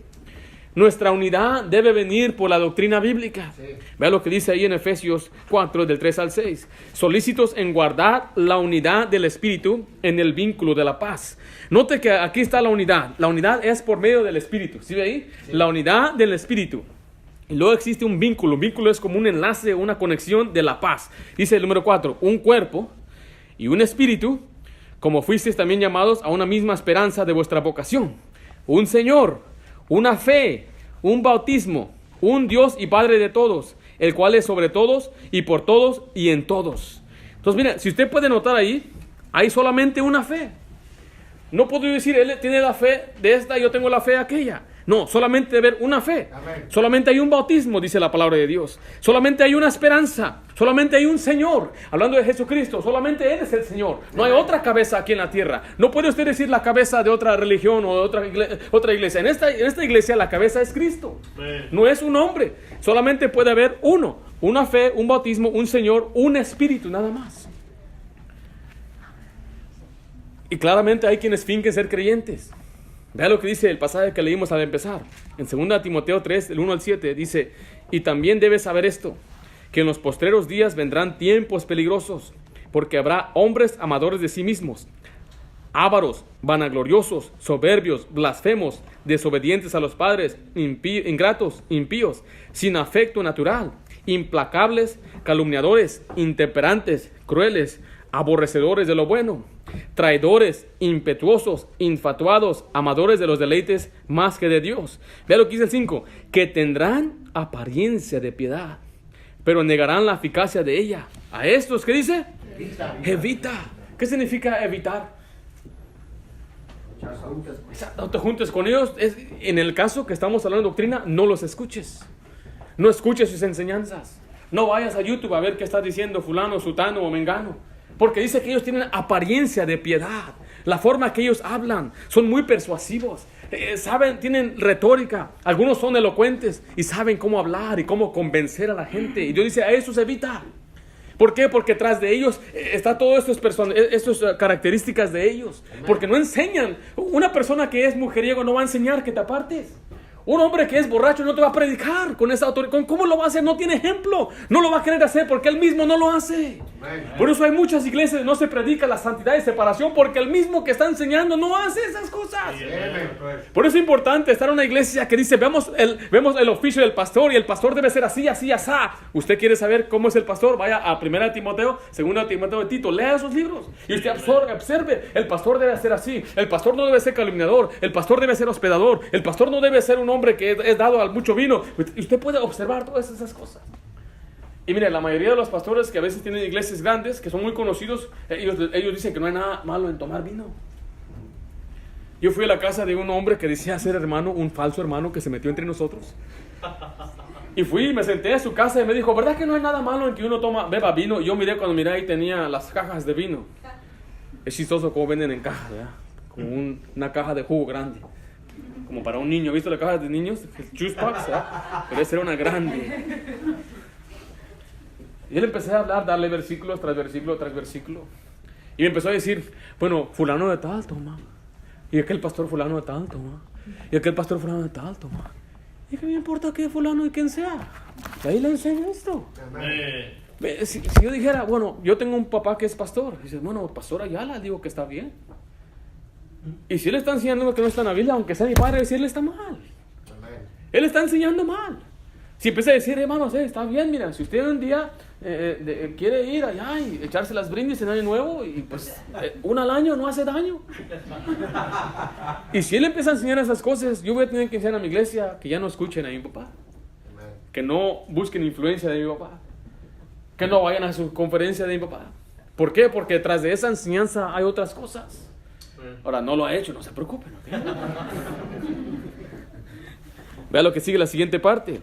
Nuestra unidad debe venir por la doctrina bíblica. Vea lo que dice ahí en Efesios 4, del 3 al 6. Solícitos en guardar la unidad del Espíritu en el vínculo de la paz. Note que aquí está la unidad. La unidad es por medio del Espíritu. ¿Sí ve ahí? Sí. La unidad del Espíritu. Y luego existe un vínculo. Un vínculo es como un enlace, una conexión de la paz. Dice el número 4. Un cuerpo y un espíritu, como fuisteis también llamados a una misma esperanza de vuestra vocación. Un Señor, una fe, un bautismo, un Dios y Padre de todos, el cual es sobre todos y por todos y en todos. Entonces, mira, si usted puede notar ahí, hay solamente una fe. No puedo decir: él tiene la fe de esta y yo tengo la fe de aquella. No, solamente debe haber una fe. Amén. Solamente hay un bautismo, dice la palabra de Dios. Solamente hay una esperanza. Solamente hay un Señor. Hablando de Jesucristo, solamente Él es el Señor. No hay otra cabeza aquí en la tierra. No puede usted decir la cabeza de otra religión o de otra iglesia. En esta iglesia la cabeza es Cristo. Amén. No es un hombre. Solamente puede haber uno. Una fe, un bautismo, un Señor, un Espíritu, nada más. Y claramente hay quienes fingen ser creyentes. Vea lo que dice el pasaje que leímos al empezar. En 2 Timoteo 3, del 1 al 7, dice: y también debes saber esto, que en los postreros días vendrán tiempos peligrosos, porque habrá hombres amadores de sí mismos, ávaros, vanagloriosos, soberbios, blasfemos, desobedientes a los padres, ingratos, impíos, sin afecto natural, implacables, calumniadores, intemperantes, crueles, aborrecedores de lo bueno, traidores, impetuosos, infatuados, amadores de los deleites más que de Dios. Vea lo que dice el 5, que tendrán apariencia de piedad, pero negarán la eficacia de ella. A estos, ¿qué dice? Evita. ¿Qué significa evitar? No te juntes con ellos. En el caso que estamos hablando de doctrina, no los escuches. No escuches sus enseñanzas. No vayas a YouTube a ver qué está diciendo fulano, sutano o mengano. Porque dice que ellos tienen apariencia de piedad. La forma que ellos hablan son muy persuasivos. Saben, tienen retórica. Algunos son elocuentes y saben cómo hablar y cómo convencer a la gente. Y Dios dice: a eso se evita. ¿Por qué? Porque tras de ellos está todas estas características de ellos. Porque no enseñan. Una persona que es mujeriego no va a enseñar que te apartes. Un hombre que es borracho no te va a predicar con esa autoridad. ¿Cómo lo va a hacer? No tiene ejemplo. No lo va a querer hacer porque él mismo no lo hace. Por eso hay muchas iglesias donde no se predica la santidad y separación, porque el mismo que está enseñando no hace esas cosas. Por eso es importante estar en una iglesia que dice: vemos el oficio del pastor y el pastor debe ser así, así, así. ¿Usted quiere saber cómo es el pastor? Vaya a 1 Timoteo, 2 Timoteo de Tito, lea esos libros y usted observe. El pastor debe ser así. El pastor no debe ser calumniador. El pastor debe ser hospedador. El pastor no debe ser un hombre que es dado al mucho vino. Usted puede observar todas esas cosas. Y mire, la mayoría de los pastores que a veces tienen iglesias grandes, que son muy conocidos, ellos dicen que no hay nada malo en tomar vino. Yo fui a la casa de un hombre que decía ser hermano, un falso hermano que se metió entre nosotros. Y fui y me senté a su casa y me dijo: ¿verdad que no hay nada malo en que uno beba vino? Y yo miré, cuando miré ahí tenía las cajas de vino. Es chistoso cómo venden en cajas, ¿verdad? Como una caja de jugo grande, como para un niño. ¿Viste las cajas de niños? Juice box, ¿verdad? Pero esa era una grande. Y él empecé a hablar, darle versículos tras versículo tras versículo. Y me empezó a decir: bueno, fulano de tal toma, y aquel pastor fulano de tal toma, Y aquel pastor fulano está alto, man. ¿Y qué me importa que fulano y quien sea? Y ahí le enseño esto. Si yo dijera, bueno, yo tengo un papá que es pastor. Dice, bueno, pastor Ayala, digo que está bien. Y si él está enseñando que no está en la Biblia, aunque sea mi padre, decirle está mal. Él está enseñando mal. Si empieza a decir, hermanos, está bien, mira, si usted un día quiere ir allá y echarse las brindis en año nuevo, y pues una al año no hace daño. Y si él empieza a enseñar esas cosas, yo voy a tener que enseñar a mi iglesia que ya no escuchen a mi papá, que no busquen influencia de mi papá, que no vayan a su conferencia de mi papá. ¿Por qué? Porque detrás de esa enseñanza hay otras cosas. Ahora, no lo ha hecho, no se preocupen. ¿Okay? Vea lo que sigue la siguiente parte.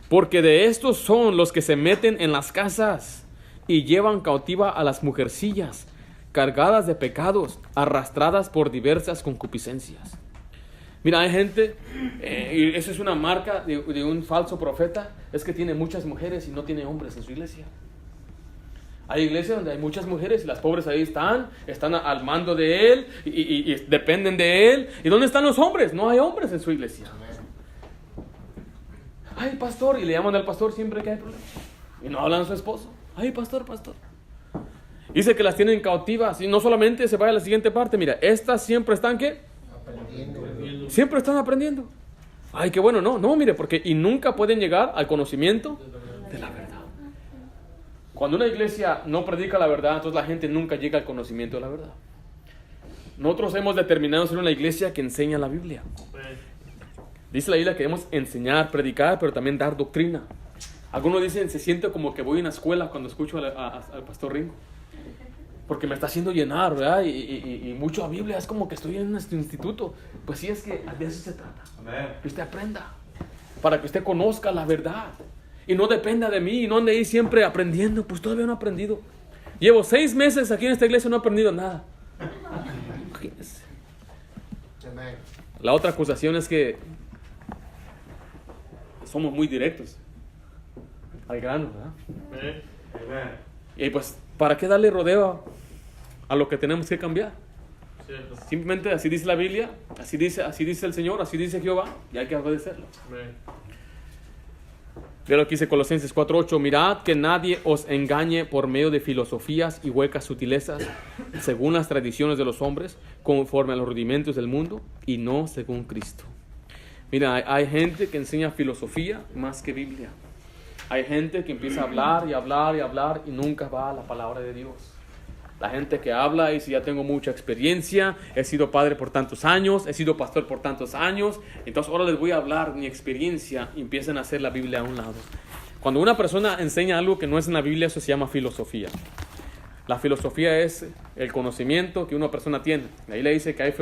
Porque de estos son los que se meten en las casas y llevan cautiva a las mujercillas, cargadas de pecados, arrastradas por diversas concupiscencias. Mira, hay gente, y eso es una marca de un falso profeta, es que tiene muchas mujeres y no tiene hombres en su iglesia. Hay iglesias donde hay muchas mujeres y las pobres ahí están al mando de él y dependen de él. ¿Y dónde están los hombres? No hay hombres en su iglesia. Ay, pastor, y le llaman al pastor siempre que hay problemas. Y no hablan a su esposo. Ay, pastor. Dice que las tienen cautivas. Y no solamente se vaya a la siguiente parte. Mira, estas siempre están, ¿qué? Aprendiendo. Siempre están aprendiendo. Ay, qué bueno, no, mire, porque y nunca pueden llegar al conocimiento de la verdad. Cuando una iglesia no predica la verdad, entonces la gente nunca llega al conocimiento de la verdad. Nosotros hemos determinado ser una iglesia que enseña la Biblia. Dice la Biblia que debemos enseñar, predicar, pero también dar doctrina. Algunos dicen, se siente como que voy a una escuela cuando escucho al pastor Ringo. Porque me está haciendo llenar, ¿verdad? Y mucho a Biblia, es como que estoy en nuestro instituto. Pues sí, es que de eso se trata. Que usted aprenda, para que usted conozca la verdad. Y no dependa de mí, y no ande ahí siempre aprendiendo. Pues todavía no he aprendido. Llevo 6 meses aquí en esta iglesia y no he aprendido nada. Imagínense. La otra acusación es que somos muy directos al grano, ¿verdad? Y pues, ¿para qué darle rodeo a lo que tenemos que cambiar? Cierto. Simplemente así dice la Biblia, así dice el Señor, así dice Jehová, y hay que obedecerlo. Ve lo que dice Colosenses 4:8: mirad que nadie os engañe por medio de filosofías y huecas sutilezas, según las tradiciones de los hombres, conforme a los rudimentos del mundo, y no según Cristo. Mira, hay gente que enseña filosofía más que Biblia. Hay gente que empieza a hablar y nunca va a la palabra de Dios. La gente que habla y dice, ya tengo mucha experiencia, he sido padre por tantos años, he sido pastor por tantos años, entonces ahora les voy a hablar mi experiencia, y empiezan a hacer la Biblia a un lado. Cuando una persona enseña algo que no es en la Biblia, eso se llama filosofía. La filosofía es el conocimiento que una persona tiene. Ahí le dice que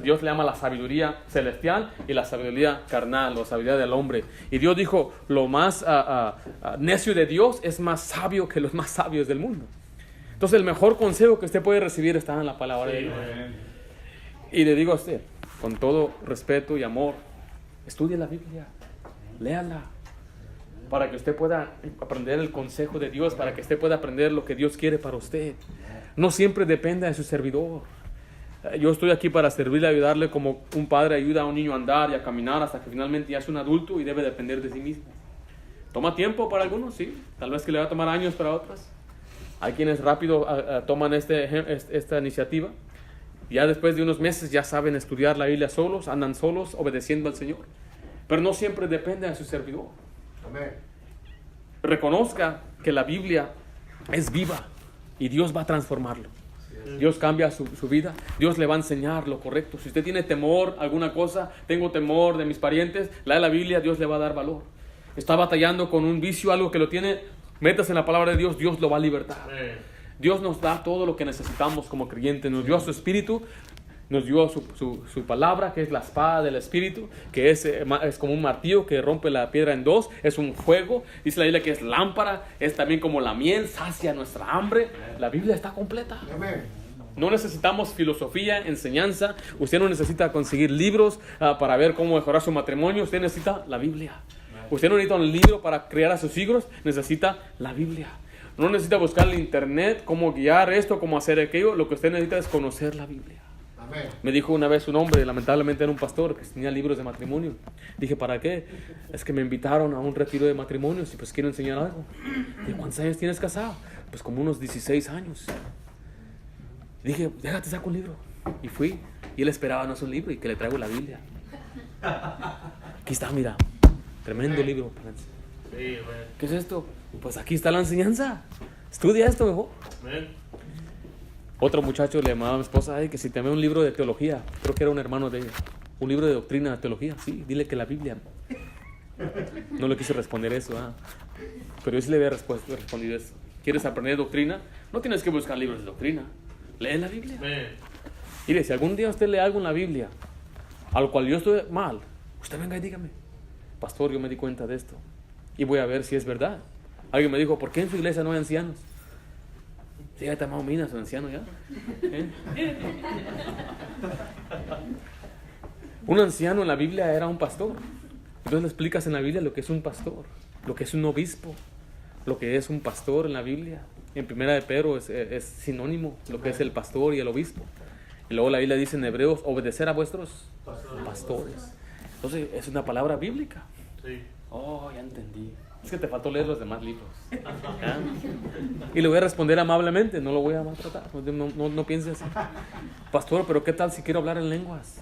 Dios le llama la sabiduría celestial y la sabiduría carnal, la sabiduría del hombre. Y Dios dijo, lo más necio de Dios es más sabio que los más sabios del mundo. Entonces el mejor consejo que usted puede recibir está en la palabra de Dios. Y le digo a usted, con todo respeto y amor, estudie la Biblia, léala, para que usted pueda aprender el consejo de Dios, para que usted pueda aprender lo que Dios quiere para usted. No siempre dependa de su servidor. Yo estoy aquí para servirle, ayudarle como un padre ayuda a un niño a andar y a caminar hasta que finalmente ya es un adulto y debe depender de sí mismo. ¿Toma tiempo para algunos? Sí. Tal vez que le va a tomar años para otros. Hay quienes rápido toman esta iniciativa. Ya después de unos meses ya saben estudiar la Biblia solos, andan solos, obedeciendo al Señor. Pero no siempre depende de su servidor. Amén. Reconozca que la Biblia es viva y Dios va a transformarlo. Dios cambia su vida. Dios le va a enseñar lo correcto. Si usted tiene temor a alguna cosa, tengo temor de mis parientes, lea la Biblia, Dios le va a dar valor. Está batallando con un vicio, algo que lo tiene, métase en la palabra de Dios, Dios lo va a libertar. Dios nos da todo lo que necesitamos como creyentes. Nos dio su Espíritu, nos dio su palabra, que es la espada del Espíritu, que es como un martillo que rompe la piedra en dos, es un fuego. Dice la Biblia que es lámpara, es también como la miel, sacia nuestra hambre. La Biblia está completa. No necesitamos filosofía, enseñanza. Usted no necesita conseguir libros para ver cómo mejorar su matrimonio. Usted necesita la Biblia. Usted no necesita un libro para criar a sus hijos, necesita la Biblia. No necesita buscar en internet cómo guiar esto, cómo hacer aquello. Lo que usted necesita es conocer la Biblia. Me dijo una vez un hombre, lamentablemente era un pastor, que tenía libros de matrimonio. Dije, ¿para qué? Es que me invitaron a un retiro de matrimonios y pues quiero enseñar algo. Dije, ¿cuántos años tienes casado? Pues como unos 16 años. Dije, déjate, saco un libro. Y fui. Y él esperaba no es un libro y que le traigo la Biblia. Aquí está, mira. Tremendo libro. ¿Qué es esto? Pues aquí está la enseñanza. Estudia esto mejor. Otro muchacho le llamaba a mi esposa, ay, que si te ve un libro de teología, creo que era un hermano de ella, un libro de doctrina de teología, sí, dile que la Biblia. No le quise responder eso, pero yo sí le había respondido eso. ¿Quieres aprender doctrina? No tienes que buscar libros de doctrina, lee la Biblia. Mire, si algún día usted lee algo en la Biblia, al cual yo estoy mal, usted venga y dígame, pastor, yo me di cuenta de esto, y voy a ver si es verdad. Alguien me dijo, ¿por qué en su iglesia no hay ancianos? Sí, ya está más o menos, un anciano ya. Un anciano en la Biblia era un pastor. Entonces le explicas en la Biblia lo que es un pastor, lo que es un obispo, lo que es un pastor en la Biblia. En Primera de Pedro es sinónimo lo que es el pastor y el obispo. Y luego la Biblia dice en Hebreos, obedecer a vuestros pastores. Entonces es una palabra bíblica. Oh, ya entendí. Es que te faltó leer los demás libros. Y le voy a responder amablemente, no lo voy a maltratar. No pienses así. Pastor, pero ¿qué tal si quiero hablar en lenguas?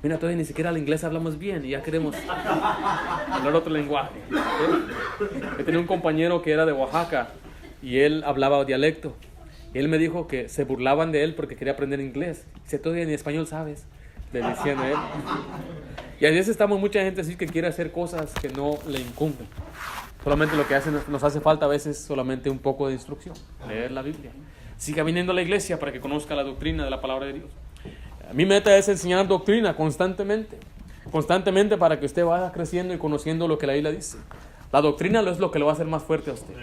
Mira, todavía ni siquiera el inglés hablamos bien y ya queremos hablar otro lenguaje. Yo tenía un compañero que era de Oaxaca y él hablaba dialecto. Y él me dijo que se burlaban de él porque quería aprender inglés. Dice, todavía ni español sabes, le decían a él. Y a veces estamos mucha gente así que quiere hacer cosas que no le incumben. Solamente lo que nos hace falta a veces solamente un poco de instrucción, leer la Biblia. Siga viniendo a la iglesia para que conozca la doctrina de la palabra de Dios. Mi meta es enseñar doctrina constantemente para que usted vaya creciendo y conociendo lo que la Biblia dice. La doctrina es lo que lo va a hacer más fuerte a usted.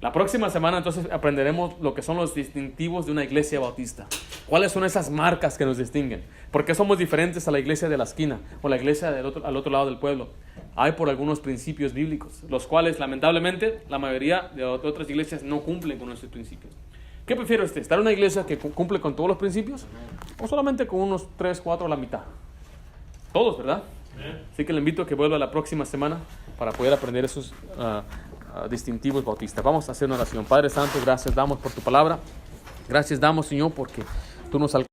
La próxima semana entonces aprenderemos lo que son los distintivos de una iglesia bautista. ¿Cuáles son esas marcas que nos distinguen? ¿Por qué somos diferentes a la iglesia de la esquina o la iglesia al otro lado del pueblo? Hay por algunos principios bíblicos, los cuales lamentablemente la mayoría de otras iglesias no cumplen con esos principios. ¿Qué prefiere usted? ¿Estar en una iglesia que cumple con todos los principios? ¿O solamente con unos 3, 4 a la mitad? Todos, ¿verdad? Así que le invito a que vuelva la próxima semana para poder aprender esos distintivos bautistas. Vamos a hacer una oración. Padre Santo, gracias damos por tu palabra. Gracias damos, Señor, porque tú nos alcanzas.